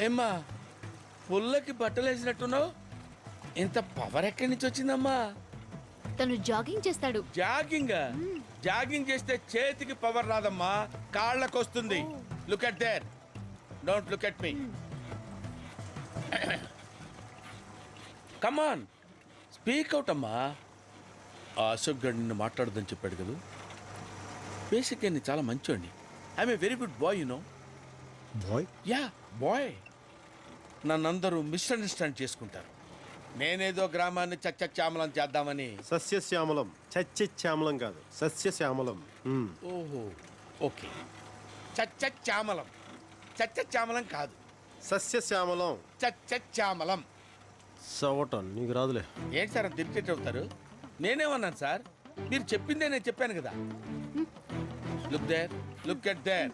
ఏమ్మా పుల్లకి బట్టలు వేసినట్టున్నావు? ఇంత పవర్ ఎక్కడి నుంచి వచ్చిందమ్మా? తను జాగింగ్ చేస్తాడు. జాగింగ్ జాగింగ్ చేస్తే చేతికి పవర్ రాదమ్మా, కాళ్ళకు వస్తుంది. Look at there, don't look at me. Come on, speak out అమ్మా. ఆ అశోక్ గడ్ నిన్ను మాట్లాడదని చెప్పాడు కదా. బేసిక్గా నేను చాలా మంచోండి. I'm a very good boy, you know. Boy? Yeah boy. నన్నందరూ మిస్అండర్స్టాండ్ చేసుకుంటారు. నేనేదో గ్రామాన్ని చచ్చచ్చామలం చేద్దామని. సస్యశ్యామలం, చచ్చామలం కాదు, సస్యశ్యామలం. ఓహో ఓకే, చచ్చచ్చామలం. చచ్చచ్చామలం కాదు, సస్యశ్యామలం. చచ్చచ్చామలం. సవటం నీకు రాదులే. ఏంటి సార్ అంత ఇరిటేట్ అవుతారు? నేనేమన్నాను సార్? మీరు చెప్పిందే నేను చెప్పాను కదా. Look there, look at there.